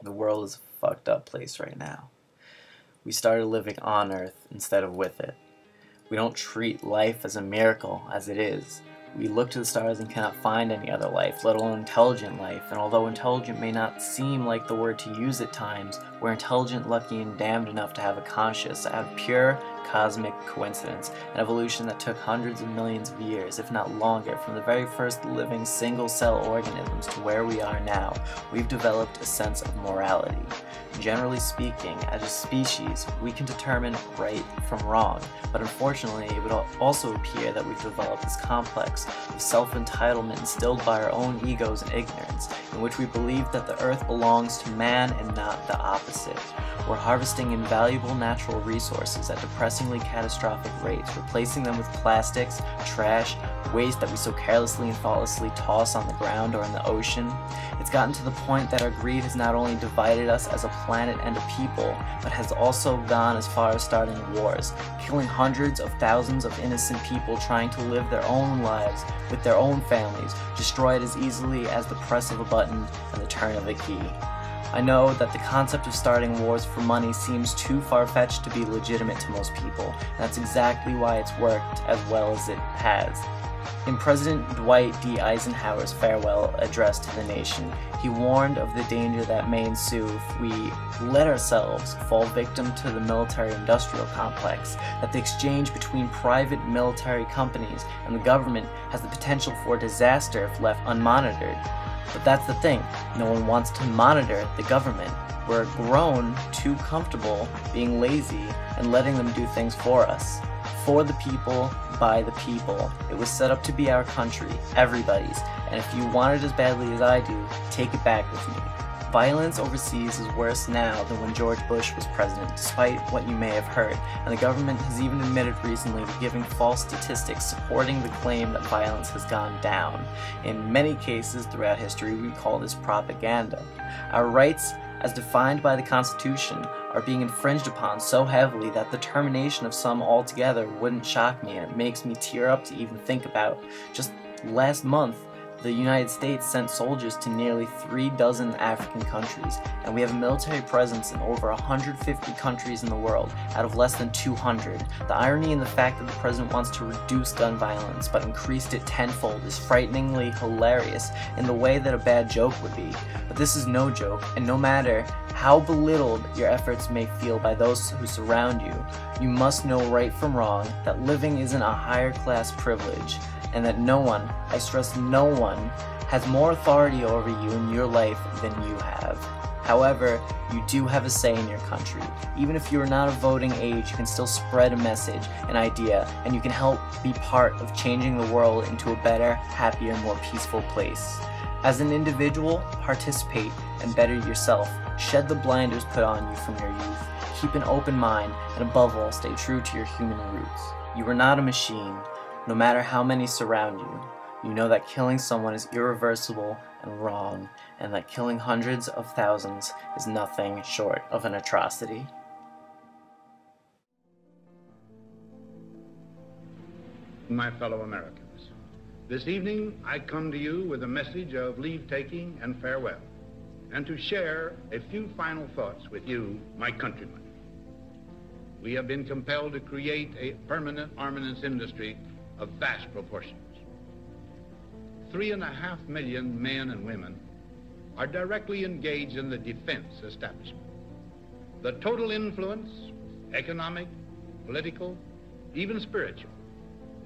The world is a fucked up place right now. We started living on Earth instead of with it. We don't treat life as a miracle as it is. We look to the stars and cannot find any other life, let alone intelligent life, and although intelligent may not seem like the word to use at times, we're intelligent, lucky, and damned enough to have a conscious, out of pure cosmic coincidence, an evolution that took hundreds of millions of years, if not longer, from the very first living single-cell organisms to where we are now. We've developed a sense of morality. Generally speaking, as a species, we can determine right from wrong, but unfortunately it would also appear that we've developed this complex of self-entitlement instilled by our own egos and ignorance, in which we believe that the earth belongs to man and not the opposite. We're harvesting invaluable natural resources at depressingly catastrophic rates, replacing them with plastics, trash, waste that we so carelessly and thoughtlessly toss on the ground or in the ocean. It's gotten to the point that our greed has not only divided us as a planet and a people, but has also gone as far as starting wars, killing hundreds of thousands of innocent people trying to live their own lives with their own families, destroyed as easily as the press of a button and the turn of a key. I know that the concept of starting wars for money seems too far-fetched to be legitimate to most people, and that's exactly why it's worked as well as it has. In President Dwight D. Eisenhower's farewell address to the nation, he warned of the danger that may ensue if we let ourselves fall victim to the military-industrial complex, that the exchange between private military companies and the government has the potential for disaster if left unmonitored. But that's the thing, no one wants to monitor the government. We're grown too comfortable being lazy and letting them do things for us. For the people, by the people. It was set up to be our country, everybody's, and if you want it as badly as I do, take it back with me. Violence overseas is worse now than when George Bush was president, despite what you may have heard, and the government has even admitted recently to giving false statistics supporting the claim that violence has gone down. In many cases throughout history, we call this propaganda. Our rights, as defined by the Constitution, are being infringed upon so heavily that the termination of some altogether wouldn't shock me, and it makes me tear up to even think about. Just last month, the United States sent soldiers to nearly 36 African countries, and we have a military presence in over 150 countries in the world, out of less than 200. The irony in the fact that the president wants to reduce gun violence, but increased it tenfold, is frighteningly hilarious in the way that a bad joke would be. But this is no joke, and no matter how belittled your efforts may feel by those who surround you, you must know right from wrong, that living isn't a higher class privilege, and that no one, I stress no one, has more authority over you in your life than you have. However, you do have a say in your country. Even if you are not of voting age, you can still spread a message, an idea, and you can help be part of changing the world into a better, happier, more peaceful place. As an individual, participate and better yourself. Shed the blinders put on you from your youth. Keep an open mind, and above all, stay true to your human roots. You are not a machine. No matter how many surround you, you know that killing someone is irreversible and wrong, and that killing hundreds of thousands is nothing short of an atrocity. My fellow Americans, this evening I come to you with a message of leave-taking and farewell, and to share a few final thoughts with you, my countrymen. We have been compelled to create a permanent armaments industry of vast proportions. 3.5 million men and women are directly engaged in the defense establishment. The total influence, economic, political, even spiritual,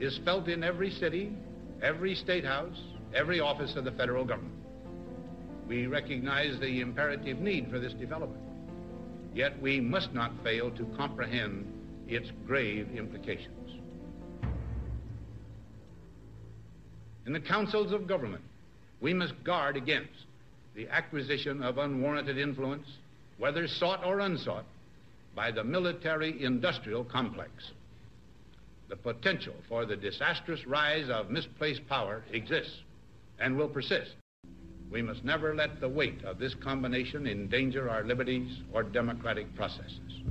is felt in every city, every state house, every office of the federal government. We recognize the imperative need for this development, yet we must not fail to comprehend its grave implications. In the councils of government, we must guard against the acquisition of unwarranted influence, whether sought or unsought, by the military-industrial complex. The potential for the disastrous rise of misplaced power exists and will persist. We must never let the weight of this combination endanger our liberties or democratic processes.